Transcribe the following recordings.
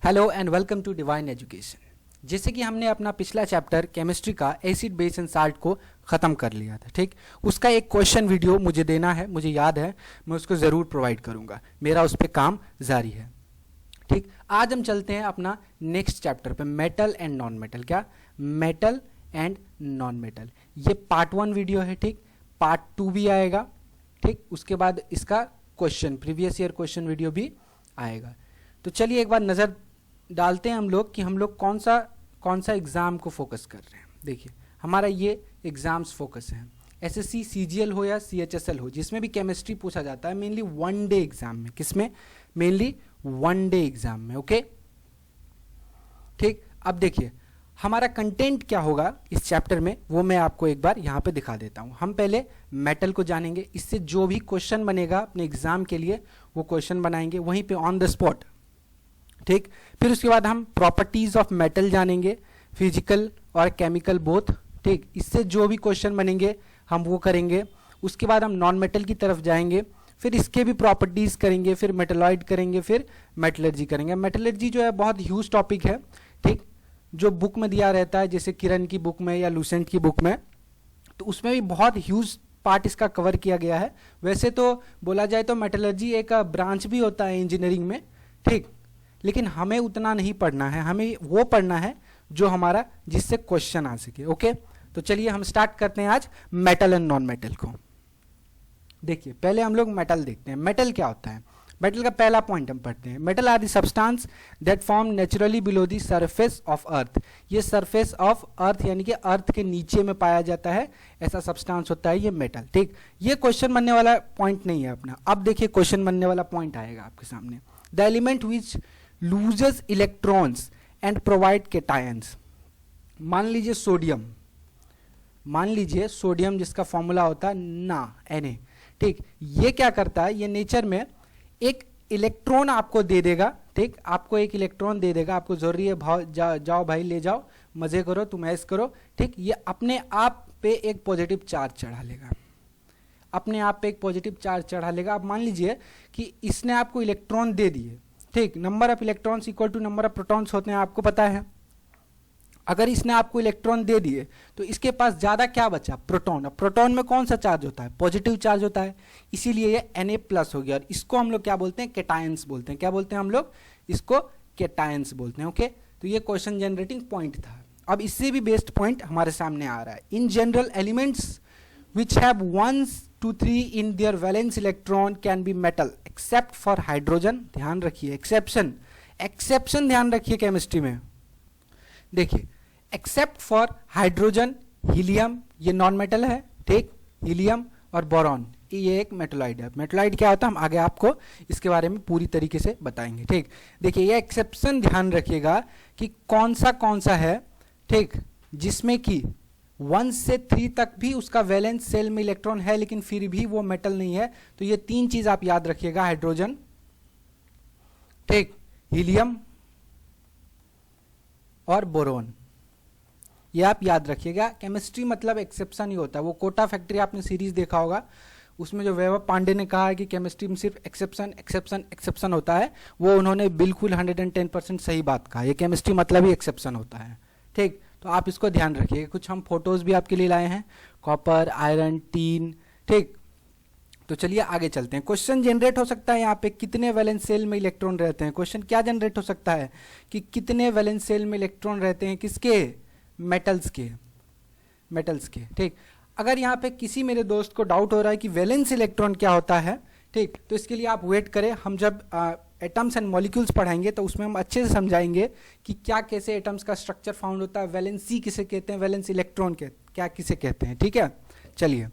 Hello and welcome to divine education. जैसे कि हमने अपना पिछला चैप्टर केमिस्ट्री का एसिड बेस एंड साल्ट को ख़त्म कर लिया था, ठीक। उसका एक क्वेश्चन वीडियो मुझे देना है, मुझे याद है, मैं उसको ज़रूर प्रोवाइड करूँगा। मेरा उस पर काम जारी है, ठीक। आज हम चलते हैं अपना नेक्स्ट चैप्टर पे, मेटल एंड नॉन मेटल। क्या? Metal and non metal. ये पार्ट 1 वीडियो है, ठीक। पार्ट 2 भी आएगा, ठीक। उसके बाद इसका question, previous year question video भी आएगा। तो चलिए एक बार नज़र डालते हैं हम लोग कि हम लोग कौन सा एग्ज़ाम को फोकस कर रहे हैं। देखिए हमारा ये एग्ज़ाम्स फोकस है, एसएससी सीजीएल हो या सीएचएसएल हो, जिसमें भी केमिस्ट्री पूछा जाता है, मेनली 1 डे एग्ज़ाम में। किसमें? मेनली 1 डे एग्ज़ाम में, ओके, ठीक। अब देखिए हमारा कंटेंट क्या होगा इस चैप्टर में, वो मैं आपको एक बार यहाँ पे दिखा देता हूँ। हम पहले मेटल को जानेंगे, इससे जो भी क्वेश्चन बनेगा अपने एग्ज़ाम के लिए वो क्वेश्चन बनाएंगे वहीं पे ऑन द स्पॉट, ठीक। फिर उसके बाद हम प्रॉपर्टीज ऑफ मेटल जानेंगे, फिजिकल और केमिकल बोथ, ठीक। इससे जो भी क्वेश्चन बनेंगे हम वो करेंगे। उसके बाद हम नॉन मेटल की तरफ जाएंगे, फिर इसके भी प्रॉपर्टीज करेंगे, फिर मेटलॉइड करेंगे, फिर मेटलर्जी करेंगे। मेटलर्जी जो है बहुत ह्यूज टॉपिक है, ठीक, जो बुक में दिया रहता है, जैसे किरण की बुक में या लूसेंट की बुक में, तो उसमें भी बहुत ह्यूज पार्ट इसका कवर किया गया है। वैसे तो बोला जाए तो मेटलर्जी एक ब्रांच भी होता है इंजीनियरिंग में, ठीक, लेकिन हमें उतना नहीं पढ़ना है, हमें वो पढ़ना है जो हमारा जिससे क्वेश्चन आ सके, ओके। तो चलिए हम स्टार्ट करते हैं आज मेटल एंड नॉन मेटल को। देखिए पहले हम लोग मेटल देखते हैं। मेटल क्या होता है? मेटल का पहला पॉइंट हम पढ़ते हैं। Metal are the substance that form naturally below the surface of earth. ये सरफेस ऑफ अर्थ यानी कि अर्थ के नीचे में पाया जाता है, ऐसा सब्सटेंस होता है ये मेटल, ठीक। ये क्वेश्चन बनने वाला पॉइंट नहीं है अपना। अब देखिए क्वेश्चन बनने वाला पॉइंट आएगा आपके सामने। The element which loses electrons and provide cations. मान लीजिए सोडियम, जिसका फॉर्मूला होता है Na, ठीक। ये क्या करता है? ये नेचर में एक इलेक्ट्रॉन आपको दे देगा, ठीक। आपको एक इलेक्ट्रॉन दे देगा, आपको जरूरी है जाओ भाई ले जाओ, मजे करो, तुम ऐश करो, ठीक। ये अपने आप पे एक पॉजिटिव चार्ज चढ़ा लेगा, अपने आप पे एक पॉजिटिव चार्ज चढ़ा लेगा। अब मान लीजिए कि इसने आपको इलेक्ट्रॉन दे दिए, ठीक। Number of electrons equal to number of protons होते हैं, आपको पता है। अगर इसने आपको इलेक्ट्रॉन दे दिए तो इसके पास ज्यादा क्या बचा? प्रोटॉन। अब प्रोटॉन में कौन सा चार्ज होता है? पॉजिटिव चार्ज होता है, इसीलिए ये Na+ हो गया। और इसको हम लोग क्या बोलते हैं? केटायंस बोलते हैं। क्या बोलते हैं हम लोग? इसको केटायंस बोलते हैं, ओके। तो ये क्वेश्चन जनरेटिंग पॉइंट था। अब इससे भी बेस्ट पॉइंट हमारे सामने आ रहा है। In general elements which have 1 to 3 in their valence electron can be metal except for hydrogen। ध्यान रखिए, एक्सेप्शन ध्यान रखिए केमिस्ट्री में। देखिए एक्सेप्ट फॉर हाइड्रोजन, हीलियम, ये नॉन मेटल है, ठीक। हीलियम और बोरॉन ये एक मेटलॉइड है। मेटलॉइड क्या होता है हम आगे आपको इसके बारे में पूरी तरीके से बताएंगे, ठीक। देखिए ये एक्सेप्शन ध्यान रखिएगा कि कौन सा है, ठीक, जिसमें कि 1 से 3 तक भी उसका वैलेंस सेल में इलेक्ट्रॉन है लेकिन फिर भी वो मेटल नहीं है। तो ये 3 चीज आप याद रखिएगा, हाइड्रोजन, ठीक, हीलियम और बोरोन, ये आप याद रखिएगा। केमिस्ट्री मतलब एक्सेप्शन ही होता है। वो कोटा फैक्ट्री आपने सीरीज देखा होगा, उसमें जो वैभव पांडे ने कहा है कि केमिस्ट्री में सिर्फ एक्सेप्शन होता है, वो उन्होंने बिल्कुल 110% सही बात कहा। ये केमिस्ट्री मतलब ही एक्सेप्शन होता है, ठीक। तो आप इसको ध्यान रखिएगा। कुछ हम फोटोज भी आपके लिए लाए हैं, कॉपर, आयरन, टीन, ठीक। तो चलिए आगे चलते हैं। क्वेश्चन जनरेट हो सकता है यहाँ पे कितने वैलेंस सेल में इलेक्ट्रॉन रहते हैं। क्वेश्चन क्या जनरेट हो सकता है कि कितने वैलेंस सेल में इलेक्ट्रॉन रहते हैं, किसके? मेटल्स के, ठीक। अगर यहाँ पे किसी मेरे दोस्त को डाउट हो रहा है कि वैलेंस इलेक्ट्रॉन क्या होता है, ठीक, तो इसके लिए आप वेट करें। हम जब एटम्स एंड मॉलिक्यूल्स पढ़ाएंगे तो उसमें हम अच्छे से समझाएंगे कि क्या कैसे एटम्स का स्ट्रक्चर फाउंड होता है, वैलेंसी किसे कहते हैं, वैलेंस इलेक्ट्रॉन क्या किसे कहते हैं, ठीक है। चलिए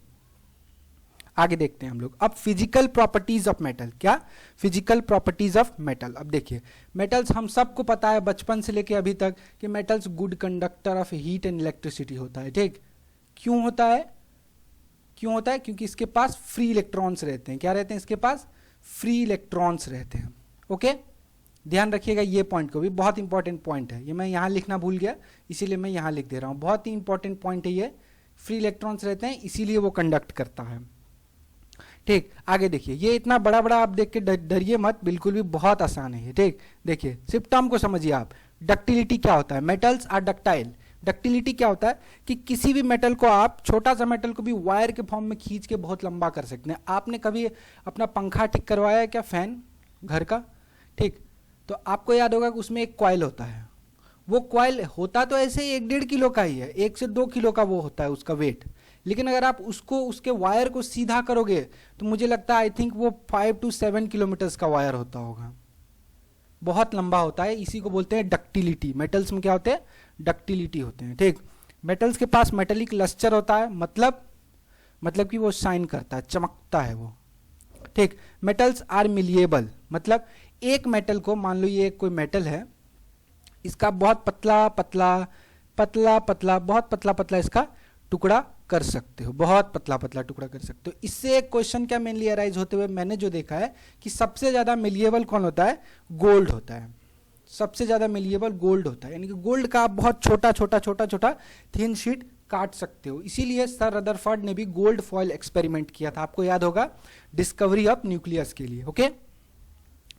आगे देखते हैं हम लोग। अब फिजिकल प्रॉपर्टीज ऑफ मेटल। क्या? Physical properties of metal. अब देखिए मेटल्स हम सबको पता है बचपन से लेके अभी तक कि metals good conductor of heat and electricity होता है, ठीक। क्यों होता है? क्योंकि इसके पास फ्री इलेक्ट्रॉन्स रहते हैं। क्या रहते हैं? इसके पास फ्री इलेक्ट्रॉन्स रहते हैं, ओके। ध्यान रखिएगा ये पॉइंट को भी, बहुत इंपॉर्टेंट पॉइंट है ये। मैं यहाँ लिखना भूल गया इसीलिए मैं यहाँ लिख दे रहा हूँ। बहुत ही इंपॉर्टेंट पॉइंट है ये। फ्री इलेक्ट्रॉन्स रहते हैं इसीलिए वो कंडक्ट करता है, ठीक, आगे देखिए, ये इतना बड़ा बड़ा आप देख के डरिए मत, बिल्कुल भी बहुत आसान है ये। ठीक, देखिए सिर्फ टर्म को समझिए आप। डक्टिलिटी क्या होता है? Metals are ductile. डक्टिलिटी क्या होता है कि किसी भी मेटल को आप, छोटा सा मेटल को भी वायर के फॉर्म में खींच के बहुत लंबा कर सकते हैं। आपने कभी अपना पंखा ठीक करवाया है क्या, फैन घर का? ठीक, तो आपको याद होगा कि उसमें एक कॉइल होता है। वो कॉइल होता तो ऐसे ही 1-1.5 किलो का ही है, 1 से 2 किलो का वो होता है उसका वेट। लेकिन अगर आप उसको, उसके वायर को सीधा करोगे तो मुझे लगता है आई थिंक वो 5 to 7 किलोमीटर्स का वायर होता होगा। बहुत लंबा होता है, इसी को बोलते हैं डक्टिलिटी। मेटल्स में क्या होते हैं? डक्टिलिटी होते हैं। ठीक, मेटल्स के पास मेटेलिक लस्टर होता है, मतलब कि वो शाइन करता है, चमकता है वो। ठीक, मेटल्स आर मिलिएबल, मतलब एक मेटल को, मान लो ये कोई मेटल है, इसका बहुत पतला पतला पतला पतला, बहुत पतला पतला इसका टुकड़ा कर सकते हो, बहुत पतला पतला टुकड़ा कर सकते हो। इससे एक क्वेश्चन क्या मेनली अराइज होते हुए मैंने जो देखा है कि सबसे ज्यादा मिलिएबल कौन होता है? गोल्ड होता है। सबसे ज्यादा मिलिएबल गोल्ड होता है, यानी कि गोल्ड का आप बहुत छोटा छोटा छोटा छोटा थिन शीट काट सकते हो। इसीलिए सर रदरफोर्ड ने भी गोल्ड फॉयल एक्सपेरिमेंट किया था, आपको याद होगा, डिस्कवरी ऑफ न्यूक्लियस के लिए। ओके,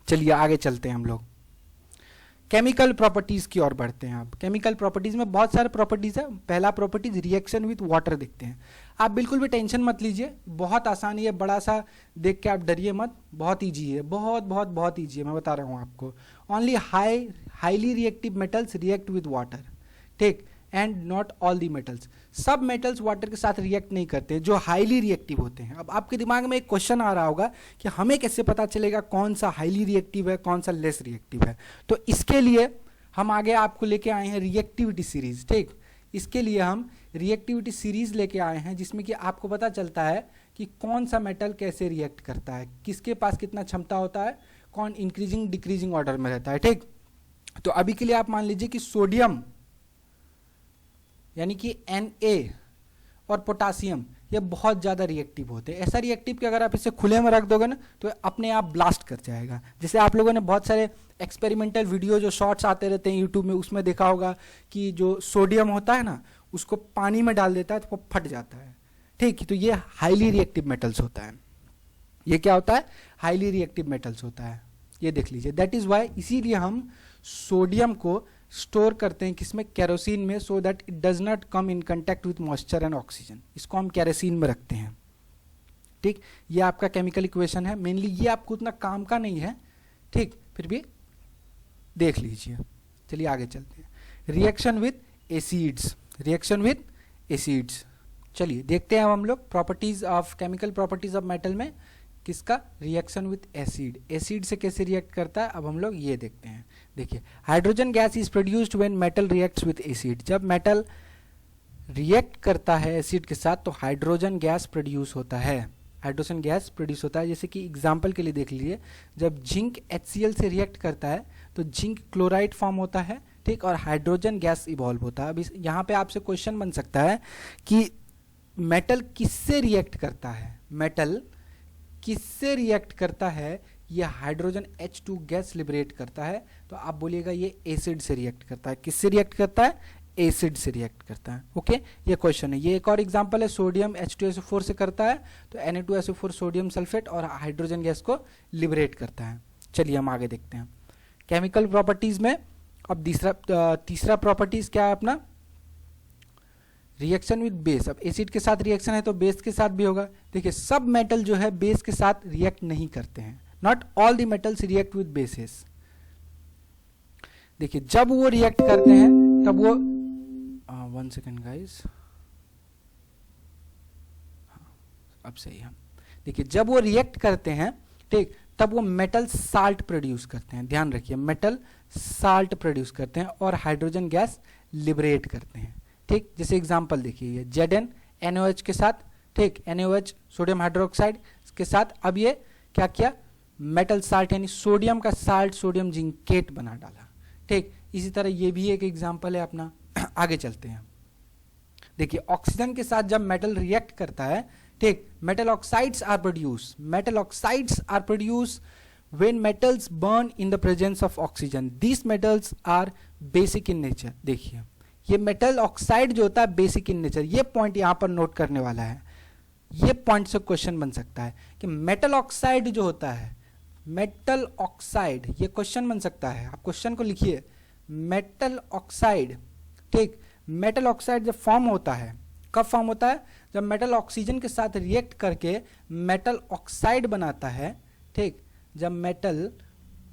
चलिए आगे चलते हैं हम लोग। केमिकल प्रॉपर्टीज की ओर बढ़ते हैं। आप केमिकल प्रॉपर्टीज में बहुत सारे प्रॉपर्टीज है। पहला प्रॉपर्टीज रिएक्शन विथ वाटर देखते हैं। आप बिल्कुल भी टेंशन मत लीजिए, बहुत आसान है, बड़ा सा देख के आप डरिए मत, बहुत ईजी है, बहुत बहुत बहुत ईजी है, मैं बता रहा हूँ आपको। Only highly reactive metals react with water. ठीक, and not all the metals. सब मेटल्स वाटर के साथ रिएक्ट नहीं करते जो हाईली रिएक्टिव होते हैं। अब आपके दिमाग में एक क्वेश्चन आ रहा होगा कि हमें कैसे पता चलेगा कौन सा हाईली रिएक्टिव है, कौन सा लेस रिएक्टिव है? तो इसके लिए हम आगे आपको लेके आए हैं रिएक्टिविटी सीरीज। ठीक, इसके लिए हम रिएक्टिविटी सीरीज लेके आए हैं जिसमें कि आपको पता चलता है कि कौन सा मेटल कैसे रिएक्ट करता है, किसके पास कितना क्षमता होता है, कौन इंक्रीजिंग डिक्रीजिंग ऑर्डर में रहता है। ठीक, तो अभी के लिए आप मान लीजिए कि सोडियम यानी कि Na और पोटासियम ये बहुत ज़्यादा रिएक्टिव होते हैं। ऐसा रिएक्टिव कि अगर आप इसे खुले में रख दोगे ना तो अपने आप ब्लास्ट कर जाएगा। जैसे आप लोगों ने बहुत सारे एक्सपेरिमेंटल वीडियो जो शॉर्ट्स आते रहते हैं यूट्यूब में, उसमें देखा होगा कि जो सोडियम होता है ना, उसको पानी में डाल देता है तो वो फट जाता है। ठीक, तो ये हाईली रिएक्टिव मेटल्स होता है। ये क्या होता है? हाईली रिएक्टिव मेटल्स होता है, ये देख लीजिए। दैट इज वाई, इसीलिए हम सोडियम को स्टोर करते हैं किसमें? केरोसिन में, so that it does not come in contact with moisture and oxygen. इसको हम केरोसिन में रखते हैं। ठीक, ये आपका केमिकल इक्वेशन है। मेनली ये आपको उतना काम का नहीं है, ठीक, फिर भी देख लीजिए। चलिए आगे चलते हैं। Reaction with acids, reaction with acids. चलिए देखते हैं हम लोग properties of, chemical properties of metal में किसका? Reaction with acid. एसिड से कैसे रिएक्ट करता है अब हम लोग ये देखते हैं। देखिए, hydrogen gas is produced when metal reacts with acid. जब मेटल रिएक्ट करता है एसिड के साथ तो हाइड्रोजन गैस प्रोड्यूस होता है, हाइड्रोजन गैस प्रोड्यूस होता है। जैसे कि एग्जांपल के लिए देख लीजिए, जब जिंक HCl से रिएक्ट करता है तो जिंक क्लोराइड फॉर्म होता है। ठीक, और हाइड्रोजन गैस इवॉल्व होता है। अब यहाँ पे आपसे क्वेश्चन बन सकता है कि मेटल किससे रिएक्ट करता है? मेटल किससे रिएक्ट करता है? ये हाइड्रोजन H2 गैस लिबरेट करता है। तो आप बोलिएगा ये एसिड से रिएक्ट करता है। किससे रिएक्ट करता है? एसिड से रिएक्ट करता है। ओके, ये क्वेश्चन है। ये एक और एग्जांपल है, सोडियम H2SO4 से करता है तो Na2SO4 सोडियम सल्फेट और हाइड्रोजन गैस को लिबरेट करता है। चलिए हम आगे देखते हैं केमिकल प्रॉपर्टीज में। अब तीसरा प्रॉपर्टीज क्या है अपना? Reaction with base. अब एसिड के साथ रिएक्शन है तो बेस के साथ भी होगा। देखिए, सब मेटल जो है बेस के साथ रिएक्ट नहीं करते हैं। Not all the metals react with basis. देखिए, जब वो रिएक्ट करते हैं तब वो 1 सेकेंड गाइस, अब सही है। देखिए, जब वो रिएक्ट करते हैं, ठीक, तब वो मेटल साल्ट प्रोड्यूस करते हैं। ध्यान रखिए, मेटल साल्ट प्रोड्यूस करते हैं और हाइड्रोजन गैस लिबरेट करते हैं। ठीक, जैसे एग्जांपल देखिए, ये ZnNOH के साथ, ठीक, NaOH सोडियम हाइड्रोक्साइड के साथ अब ये क्या किया? मेटल साल्ट यानी सोडियम का साल्ट, सोडियम जिंकेट बना डाला। ठीक, इसी तरह ये भी एक एग्जांपल है अपना। आगे चलते हैं। देखिए, ऑक्सीजन के साथ जब मेटल रिएक्ट करता है, ठीक, metal oxides are produce. Metal oxides are produce when metals burn in the presence of oxygen. These metals are basic in nature. देखिए, ये मेटल ऑक्साइड जो होता है बेसिक इन नेचर, ये पॉइंट यहां पर नोट करने वाला है। ये पॉइंट से क्वेश्चन बन सकता है कि मेटल ऑक्साइड जो होता है, मेटल ऑक्साइड, ये क्वेश्चन बन सकता है। आप क्वेश्चन को लिखिए, मेटल ऑक्साइड, ठीक। मेटल ऑक्साइड जब फॉर्म होता है, कब फॉर्म होता है? जब मेटल ऑक्सीजन के साथ रिएक्ट करके मेटल ऑक्साइड बनाता है, ठीक। जब मेटल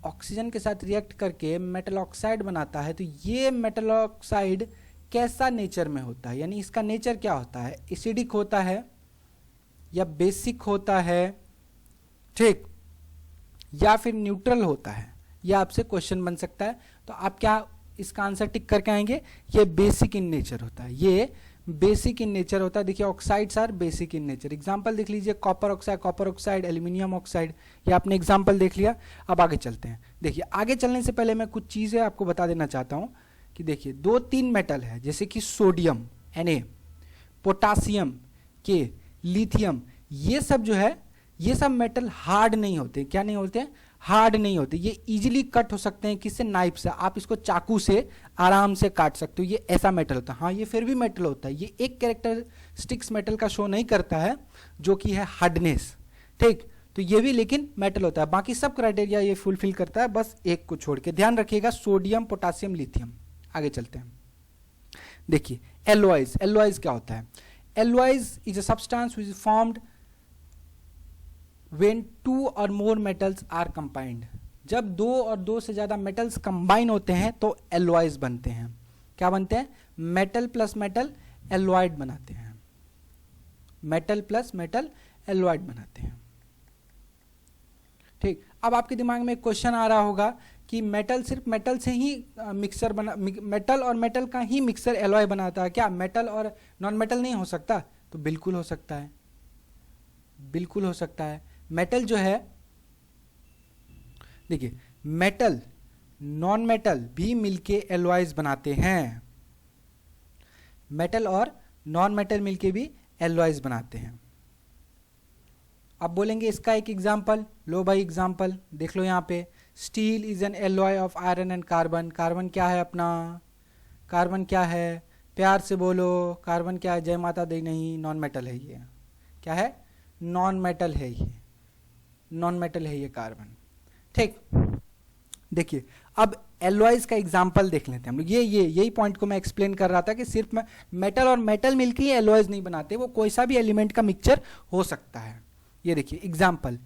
ऑक्सीजन के साथ रिएक्ट करके मेटल ऑक्साइड बनाता है, तो ये मेटल ऑक्साइड कैसा नेचर में होता है, यानी इसका नेचर क्या होता है? एसिडिक होता है या बेसिक होता है, ठीक, या फिर न्यूट्रल होता है? यह आपसे क्वेश्चन बन सकता है। तो आप क्या इसका आंसर टिक करके आएंगे? ये बेसिक इन नेचर होता है, ये बेसिक इन नेचर होता है। देखिए oxides are basic in nature. Example देख लीजिए, कॉपर ऑक्साइड, एल्यूमिनियम ऑक्साइड, ये आपने एग्जांपल देख लिया। अब आगे चलते हैं। देखिए आगे चलने से पहले मैं कुछ चीज़ें आपको बता देना चाहता हूँ कि देखिए 2-3 मेटल है, जैसे कि सोडियम Na, पोटासियम के, लिथियम, ये सब जो है, ये सब मेटल हार्ड नहीं होते। क्या नहीं होते हैं? हार्ड नहीं होते। ये इजीली कट हो सकते हैं, किससे? नाइफ से। आप इसको चाकू से आराम से काट सकते हो। ये ऐसा मेटल होता है। हाँ, ये फिर भी मेटल होता है। ये एक कैरेक्टरिस्टिक्स मेटल का शो नहीं करता है, जो कि है हार्डनेस, ठीक। तो ये भी लेकिन मेटल होता है। बाकी सब क्राइटेरिया ये फुलफिल करता है, बस एक को छोड़ के। ध्यान रखिएगा, सोडियम, पोटासियम, लिथियम। आगे चलते हैं। देखिए एलॉयज, एलॉयज क्या होता है? Alloys is a substance which is formed when 2 or more metals are combined। जब 2 और 2 से ज्यादा मेटल्स कंबाइन होते हैं तो एलॉयज बनते हैं। क्या बनते हैं? मेटल प्लस मेटल एलॉयड बनाते हैं। मेटल प्लस मेटल एलॉयड बनाते हैं, ठीक। अब आपके दिमाग में एक क्वेश्चन आ रहा होगा कि मेटल सिर्फ मेटल से ही मिक्सर बना, मेटल और मेटल का ही मिक्सर एलॉय बनाता है क्या? मेटल और नॉन मेटल नहीं हो सकता? तो बिल्कुल हो सकता है, बिल्कुल हो सकता है। मेटल जो है, देखिए मेटल नॉन मेटल भी मिलके एलॉयज बनाते हैं। मेटल और नॉन मेटल मिलके भी एलॉयज बनाते हैं। अब बोलेंगे इसका एक एग्जांपल, लो भाई एग्जांपल देख लो यहाँ पे। Steel is an alloy of iron and carbon. Carbon क्या है अपना? कार्बन क्या है? प्यार से बोलो, कार्बन क्या है? जय माता दी नहीं, नॉन मेटल है ये। क्या है? नॉन मेटल है ये, नॉन मेटल है ये कार्बन, ठीक। देखिए अब एलॉयज का एग्जांपल देख लेते हैं हम लोग। यही पॉइंट को मैं एक्सप्लेन कर रहा था कि सिर्फ मेटल और मेटल मिलकर ही एलॉयज नहीं बनाते, वो कोई सा भी एलिमेंट का मिक्सचर हो सकता है। ये देखिए एग्जांपल,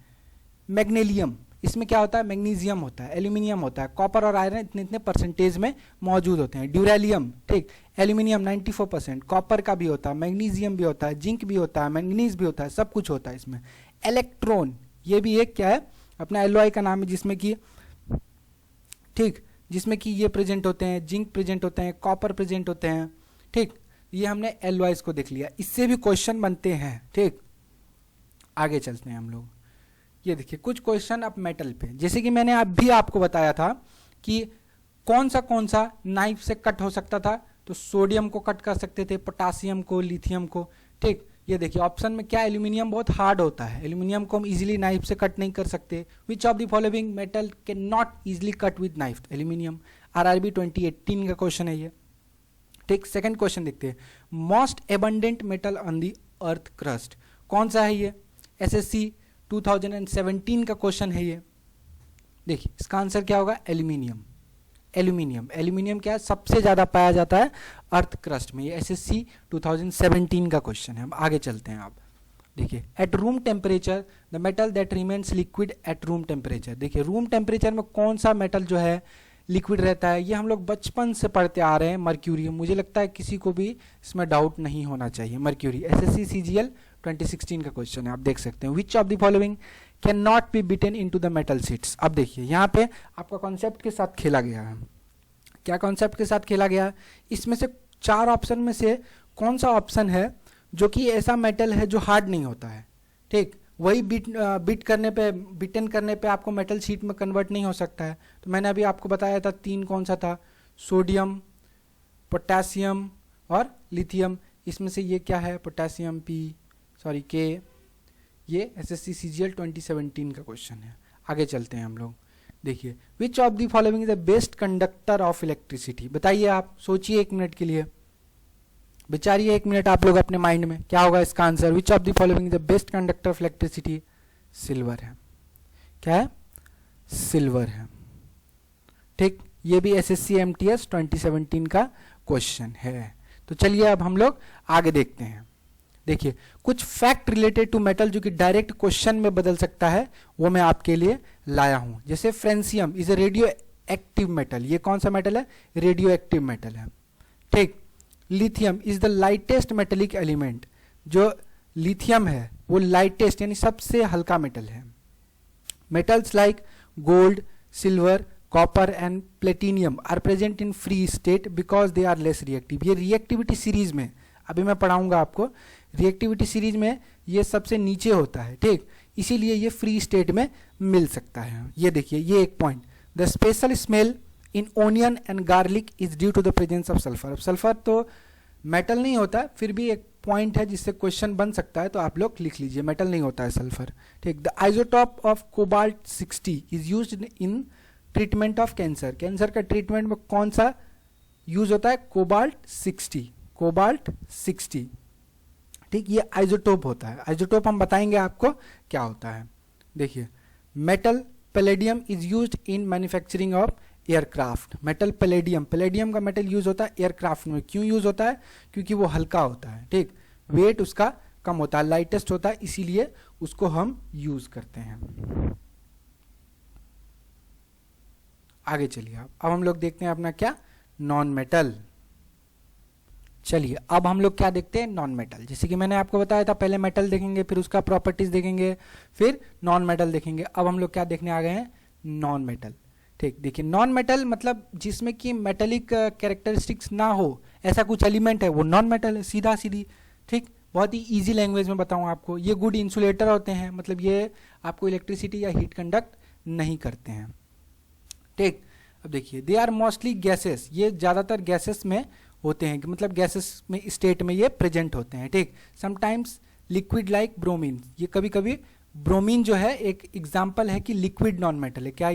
मैग्नीशियम, इसमें क्या होता है? मैग्नीशियम होता है, एल्यूमिनियम होता है, कॉपर और आयरन इतने इतने परसेंटेज में मौजूद होते हैं। ड्यूरेलियम, ठीक, एल्यूमिनियम 94%, कॉपर का भी होता है, मैग्नीशियम भी होता है, जिंक भी होता है, मैंगनीज भी होता है, सब कुछ होता है इसमें। इलेक्ट्रॉन, ये भी एक क्या है? अपना एलॉय का नाम है, जिसमें कि, ठीक, जिसमें कि ये प्रेजेंट होते हैं, जिंक प्रेजेंट होते हैं, कॉपर प्रेजेंट होते हैं, ठीक। ये हमने एलॉयज को देख लिया, इससे भी क्वेश्चन बनते हैं, ठीक। आगे चलते हैं हम लोग। ये देखिए कुछ क्वेश्चन अब मेटल पे, जैसे कि मैंने अभी आपको बताया था कि कौन सा नाइफ से कट हो सकता था। तो सोडियम को कट कर सकते थे, पोटासियम को, लिथियम को, ठीक। ये देखिए ऑप्शन में क्या, एल्यूमिनियम बहुत हार्ड होता है, एल्यूमिनियम को हम इजीली नाइफ से कट नहीं कर सकते। Which of the following metal can not easily cut with knife? Aluminium. RRB 2018 का क्वेश्चन है ये, ठीक। सेकंड क्वेश्चन देखते हैं, most abundant metal on the earth crust, कौन सा है ये? SSC 2017 का क्वेश्चन है ये। देखिए इसका आंसर क्या होगा? एल्यूमिनियम। एल्यूमिनियम, एल्यूमिनियम क्या है? सबसे ज्यादा पाया जाता है अर्थ क्रस्ट में। ये SSC 2017 का क्वेश्चन है। हम आगे चलते हैं। आप देखिए, at room temperature the metal that remains liquid at room temperature. देखिए रूम टेम्परेचर में कौन सा मेटल जो है लिक्विड रहता है? ये हम लोग बचपन से पढ़ते आ रहे हैं, मर्क्यूरी। मुझे लगता है किसी को भी इसमें डाउट नहीं होना चाहिए, मर्क्यूरी। SSC CGL 2016 का क्वेश्चन है, आप देख सकते हैं। Which of the following can not be bitten into the metal sheets. अब देखिए यहाँ पे आपका कॉन्सेप्ट के साथ खेला गया है। क्या कॉन्सेप्ट के साथ खेला गया है? इसमें से 4 ऑप्शन में से कौन सा ऑप्शन है जो कि ऐसा मेटल है जो हार्ड नहीं होता है, ठीक। वही बिटन करने पे आपको मेटल शीट में कन्वर्ट नहीं हो सकता है। तो मैंने अभी आपको बताया था 3, कौन सा था? सोडियम, पोटेशियम और लिथियम। इसमें से ये क्या है? पोटेशियम के। ये SSC CGL 2017 का क्वेश्चन है। आगे चलते हैं हम लोग। देखिए, which of the following is the best conductor of electricity? बताइए, आप सोचिए 1 मिनट के लिए। विचारिए 1 मिनट आप लोग अपने माइंड में, क्या होगा इसका answer? Which of the following the best conductor of electricity? Silver है। क्या है? सिल्वर है। ठीक, ये भी एसएससी एमटीएस 2017 का क्वेश्चन है। तो चलिए अब हम लोग आगे देखते हैं। देखिए कुछ फैक्ट रिलेटेड टू मेटल जो कि डायरेक्ट क्वेश्चन में बदल सकता है, वो मैं आपके लिए लाया हूं। जैसे francium is a radio active metal, ये कौन सा मेटल है? रेडियो एक्टिव मेटल है। ठीक, lithium is the lightest metallic element, जो लिथियम है वो लाइटेस्ट यानी सबसे हल्का मेटल है। Metals like gold, silver, copper and platinum are present in free state because they are less reactive. ये रिएक्टिविटी सीरीज में, अभी मैं पढ़ाऊंगा आपको, रिएक्टिविटी सीरीज में ये सबसे नीचे होता है। ठीक, इसीलिए ये फ्री स्टेट में मिल सकता है। ये देखिए, ये एक point, the special smell in onion and garlic is due to the presence of sulphur. अब सल्फर तो मेटल नहीं होता, फिर भी एक पॉइंट है जिससे क्वेश्चन बन सकता है, तो आप लोग लिख लीजिए, मेटल नहीं होता है सल्फर। ठीक, the isotope of cobalt 60 is used in treatment of cancer. Cancer का ट्रीटमेंट में कौन सा यूज होता है? Cobalt 60, cobalt 60। ठीक, ये आइसोटोप होता है। आइसोटोप हम बताएंगे आपको क्या होता है। देखिए, metal palladium is used in manufacturing of aircraft. Metal palladium, palladium का मेटल यूज होता है एयरक्राफ्ट में। क्यों यूज होता है? क्योंकि वो हल्का होता है। ठीक, वेट उसका कम होता है, लाइटेस्ट होता है, इसीलिए उसको हम यूज करते हैं। आगे चलिए, अब हम लोग देखते हैं अपना क्या, नॉन मेटल। चलिए अब हम लोग क्या देखते हैं, नॉन मेटल। जैसे कि मैंने आपको बताया था, पहले मेटल देखेंगे, फिर उसका प्रॉपर्टीज देखेंगे, फिर नॉन मेटल देखेंगे। अब हम लोग क्या देखने आ गए हैं, नॉन मेटल। ठीक, देखिए नॉन मेटल मतलब जिसमें कि मेटेलिक कैरेक्टरिस्टिक्स ना हो, ऐसा कुछ एलिमेंट है, वो नॉन मेटल है, सीधा सीधी। ठीक, बहुत ही इजी लैंग्वेज में बताऊं आपको, ये गुड इंसुलेटर होते हैं, मतलब ये आपको इलेक्ट्रिसिटी या हीट कंडक्ट नहीं करते हैं। ठीक, अब देखिए, दे आर मोस्टली गैसेस, ये ज़्यादातर गैसेस में होते हैं, मतलब गैसेस में स्टेट में ये प्रेजेंट होते हैं। ठीक, समटाइम्स लिक्विड लाइक ब्रोमीन, ये कभी कभी ब्रोमीन जो है एक एग्जाम्पल है कि लिक्विड नॉन मेटल है। क्या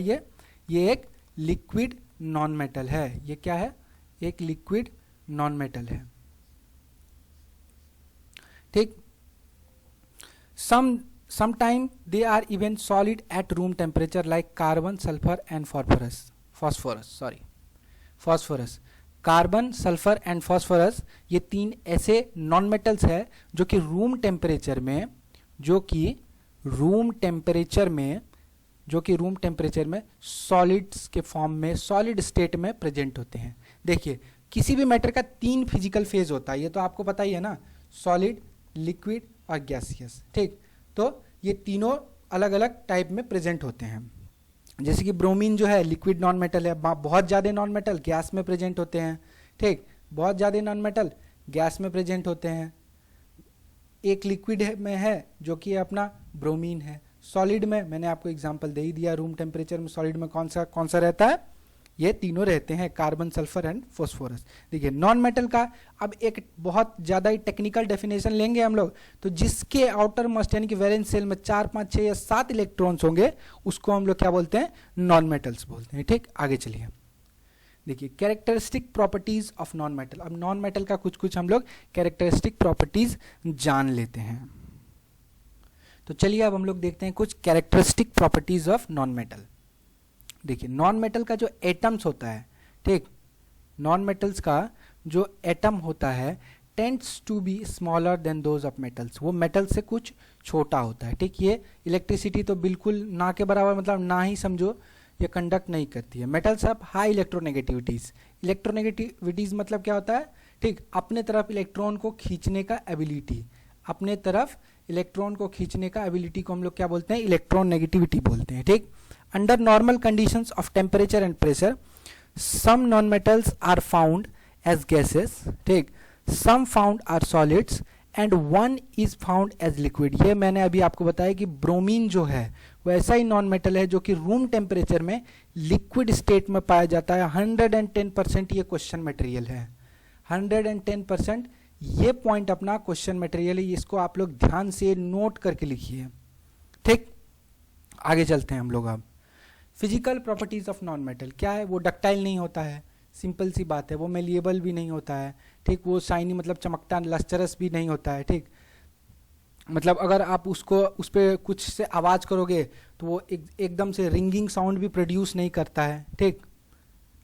ये एक लिक्विड नॉन मेटल है। ये क्या है? एक लिक्विड नॉन मेटल है। ठीक, sometime they are even solid at room temperature like carbon, sulfur and phosphorus। Carbon, sulphur and phosphorus, ये तीन ऐसे नॉन मेटल्स है जो कि रूम टेम्परेचर में सॉलिड्स के फॉर्म में, सॉलिड स्टेट में प्रेजेंट होते हैं। देखिए, किसी भी मैटर का 3 फिजिकल फेज होता है, ये तो आपको पता ही है ना, सॉलिड, लिक्विड और गैसियस। ठीक, तो ये तीनों अलग अलग टाइप में प्रेजेंट होते हैं। जैसे कि ब्रोमीन जो है लिक्विड नॉन मेटल है, बहुत ज़्यादा नॉन मेटल गैस में प्रेजेंट होते हैं। ठीक, बहुत ज़्यादा नॉन मेटल गैस में प्रेजेंट होते हैं। एक लिक्विड में है जो कि अपना ब्रोमीन है। सॉलिड में मैंने आपको एग्जांपल दे ही दिया, रूम टेम्परेचर में सॉलिड में कौन सा रहता है, ये तीनों रहते हैं, कार्बन, सल्फर एंड फॉस्फोरस। देखिए नॉन मेटल का अब एक बहुत ज़्यादा ही टेक्निकल डेफिनेशन लेंगे हम लोग, तो जिसके आउटर मोस्ट यानी कि वैलेंस शेल में 4, 5, 6 या 7 इलेक्ट्रॉन्स होंगे, उसको हम लोग क्या बोलते हैं, नॉन मेटल्स बोलते हैं। ठीक, आगे चलिए। देखिए characteristic properties of non metal. अब नॉन मेटल का कुछ हम लोग कैरेक्टरिस्टिक प्रॉपर्टीज जान लेते हैं। तो चलिए अब हम लोग देखते हैं कुछ characteristic properties of non metal. देखिए नॉन मेटल का जो एटम्स होता है, ठीक, नॉन मेटल्स का जो एटम होता है tends to be smaller than those of metals, वो मेटल से कुछ छोटा होता है। ठीक, ये इलेक्ट्रिसिटी तो बिल्कुल ना के बराबर, मतलब ना ही समझो, ये कंडक्ट नहीं करती है। मेटल्स अब हाई इलेक्ट्रोनेगेटिविटीज। इलेक्ट्रोनेगेटिविटीज मतलब क्या होता है, ठीक, अपने तरफ इलेक्ट्रॉन को खींचने का एबिलिटी, अपने तरफ इलेक्ट्रॉन को खींचने का एबिलिटी को हम लोग क्या बोलते हैं, इलेक्ट्रॉन नेगेटिविटी बोलते हैं। ठीक, under normal conditions of temperature and pressure some non-metals are found as gases, ठीक, some found are solids and one is found as liquid। ये मैंने अभी आपको बताया कि ब्रोमीन जो है वो ऐसा ही नॉन मेटल है जो कि रूम टेम्परेचर में लिक्विड स्टेट में पाया जाता है। 110% ये क्वेश्चन मटेरियल है, 110% ये पॉइंट अपना क्वेश्चन मटेरियल है, इसको आप लोग ध्यान से नोट करके लिखिए। ठीक, आगे चलते हैं हम लोग। अब physical properties of non metal क्या है, वो डक्टाइल नहीं होता है, सिंपल सी बात है, वो मेलिएबल भी नहीं होता है, ठीक, वो शाइनी मतलब चमकता लस्टरस भी नहीं होता है, ठीक, मतलब अगर आप उसको उस पर कुछ से आवाज़ करोगे तो वो एकदम से रिंगिंग साउंड भी प्रोड्यूस नहीं करता है, ठीक,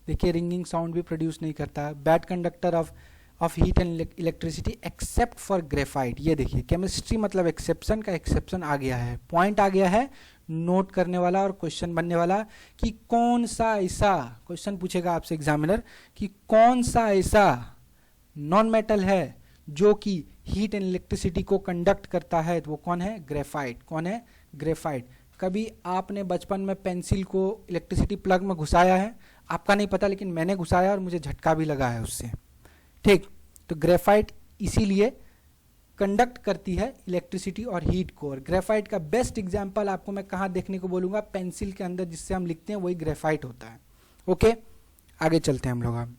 देखिए रिंगिंग साउंड भी प्रोड्यूस नहीं करता है। Bad conductor of heat and electricity except for graphite, ये देखिए केमिस्ट्री मतलब एक्सेप्शन का एक्सेप्शन आ गया है, पॉइंट आ गया है नोट करने वाला और क्वेश्चन बनने वाला कि कौन सा ऐसा क्वेश्चन पूछेगा आपसे एग्जामिनर कि कौन सा ऐसा नॉन मेटल है जो कि हीट एंड इलेक्ट्रिसिटी को कंडक्ट करता है, तो वो कौन है, ग्रेफाइट। कौन है, ग्रेफाइट। कभी आपने बचपन में पेंसिल को इलेक्ट्रिसिटी प्लग में घुसाया है, आपका नहीं पता, लेकिन मैंने घुसाया और मुझे झटका भी लगा है उससे, ठीक। तो ग्रेफाइट इसीलिए कंडक्ट करती है इलेक्ट्रिसिटी और हीट को। और ग्रेफाइट का बेस्ट एग्जांपल आपको मैं कहाँ देखने को बोलूँगा, पेंसिल के अंदर जिससे हम लिखते हैं वही ग्रेफाइट होता है। ओके, आगे चलते हैं हम लोग। आप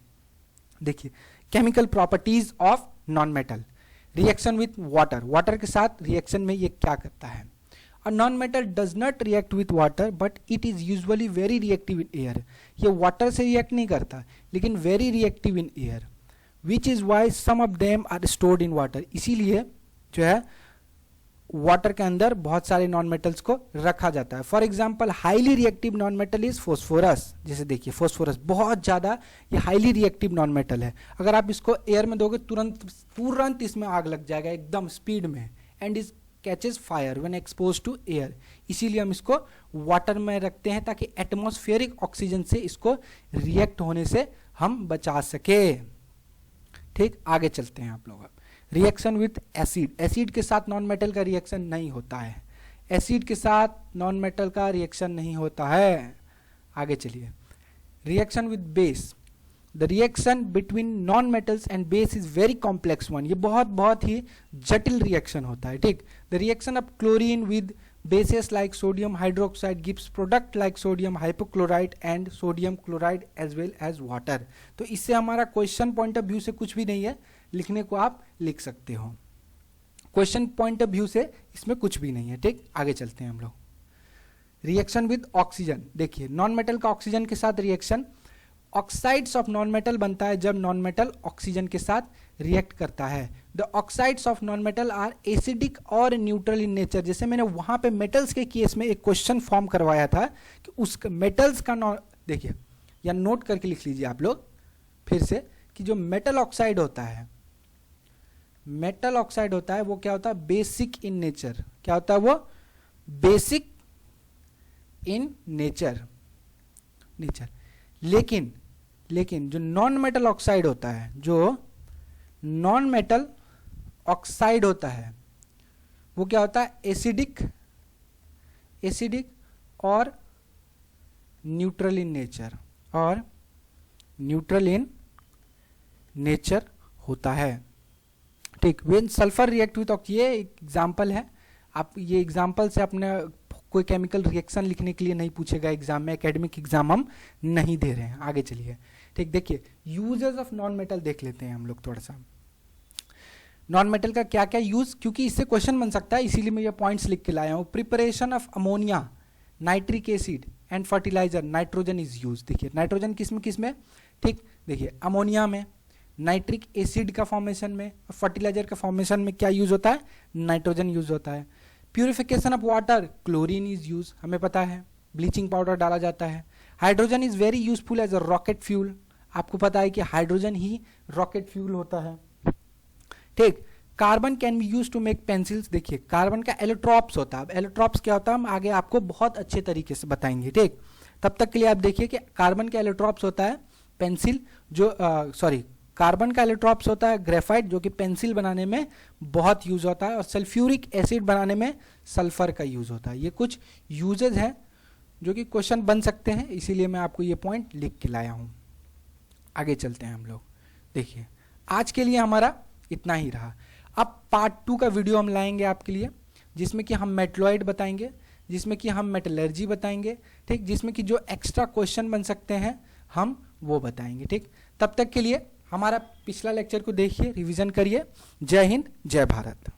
देखिए chemical properties of non metal, reaction with water, water के साथ रिएक्शन में ये क्या करता है। A non metal does not react with water but it is usually very reactive in air, ये वाटर से रिएक्ट नहीं करता लेकिन very reactive in air, which is why some of them are stored in water, इसीलिए जो है water के अंदर बहुत सारे नॉन मेटल्स को रखा जाता है। For example highly reactive non metal is phosphorus, जैसे देखिए फोस्फोरस बहुत ज़्यादा ये हाईली रिएक्टिव नॉन मेटल है, अगर आप इसको एयर में दोगे तुरंत इसमें आग लग जाएगा एकदम स्पीड में, and is catches fire when expose to air, इसीलिए हम इसको वाटर में रखते हैं ताकि एटमॉस्फेरिक ऑक्सीजन से इसको रिएक्ट होने से हम बचा सके, ठीक। आगे चलते हैं आप लोग। रिएक्शन विथ एसिड, एसिड के साथ नॉन मेटल का रिएक्शन नहीं होता है, एसिड के साथ नॉन मेटल का रिएक्शन नहीं होता है। आगे चलिए, reaction with base, the reaction between non metals and base is very complex one, ये बहुत ही जटिल रिएक्शन होता है, ठीक। The reaction of chlorine with bases like sodium hydroxide gives product like sodium hypochlorite and sodium chloride as well as water। तो इससे हमारा question point of view से कुछ भी नहीं है, लिखने को आप लिख सकते हो, क्वेश्चन पॉइंट ऑफ व्यू से इसमें कुछ भी नहीं है, ठीक। आगे चलते हैं हम लोग। रिएक्शन विद ऑक्सीजन, देखिए नॉन मेटल का ऑक्सीजन के साथ reaction, oxides of non metal बनता है जब नॉन मेटल ऑक्सीजन के साथ रिएक्ट करता है। The oxides of non metal are acidic और न्यूट्रल इन नेचर, जैसे मैंने वहां पे मेटल्स के केस में एक क्वेश्चन फॉर्म करवाया था कि उस मेटल्स का देखिए या नोट करके लिख लीजिए आप लोग फिर से कि जो मेटल ऑक्साइड होता है, मेटल ऑक्साइड होता है वो क्या होता है, बेसिक इन नेचर, क्या होता है वो, बेसिक इन नेचर, लेकिन जो नॉन मेटल ऑक्साइड होता है, जो नॉन मेटल ऑक्साइड होता है वो क्या होता है, एसिडिक और न्यूट्रल इन नेचर होता है, ठीक। When sulphur react with oxygen, ये एग्जाम्पल है, आप ये एग्जाम्पल से अपने कोई केमिकल रिएक्शन लिखने के लिए नहीं पूछेगा एग्जाम में, एकेडमिक एग्जाम हम नहीं दे रहे हैं। आगे चलिए, ठीक। देखिए यूजेस ऑफ नॉन मेटल देख लेते हैं हम लोग थोड़ा सा, नॉन मेटल का क्या क्या यूज, क्योंकि इससे क्वेश्चन बन सकता है इसीलिए मैं ये पॉइंट्स लिख के लाया हूँ। Preparation of ammonia, nitric acid and fertiliser, nitrogen is use, देखिए नाइट्रोजन किस में, ठीक। देखिए अमोनिया में, नाइट्रिक एसिड का फॉर्मेशन में, फर्टिलाइजर का फॉर्मेशन में क्या यूज होता है, नाइट्रोजन यूज होता है। Purification of water, chlorine is use, हमें पता है, ब्लीचिंग पाउडर डाला जाता है। Hydrogen is very useful as a rocket fuel, आपको पता है कि हाइड्रोजन ही रॉकेट फ्यूल होता है, ठीक। Carbon can be use to make pencils, देखिए कार्बन का एलोट्रॉप्स होता है, एलोट्रॉप्स क्या होता है हम आगे आपको बहुत अच्छे तरीके से बताएंगे, ठीक। तब तक के लिए आप देखिए कि कार्बन का एलोट्रॉप्स होता है पेंसिल, जो कार्बन का एलोट्रॉप्स होता है ग्रेफाइट, जो कि पेंसिल बनाने में बहुत यूज होता है, और सल्फ्यूरिक एसिड बनाने में सल्फर का यूज होता है। ये कुछ यूजेज हैं जो कि क्वेश्चन बन सकते हैं, इसीलिए मैं आपको ये पॉइंट लिख के लाया हूँ। आगे चलते हैं हम लोग। देखिए आज के लिए हमारा इतना ही रहा, अब पार्ट 2 का वीडियो हम लाएंगे आपके लिए, जिसमें कि हम मेटलॉइड बताएंगे, जिसमें कि हम मेटलर्जी बताएंगे, ठीक, जिसमें कि जो एक्स्ट्रा क्वेश्चन बन सकते हैं हम वो बताएंगे, ठीक। तब तक के लिए हमारा पिछला लेक्चर को देखिए, रिवीजन करिए। जय हिंद, जय भारत।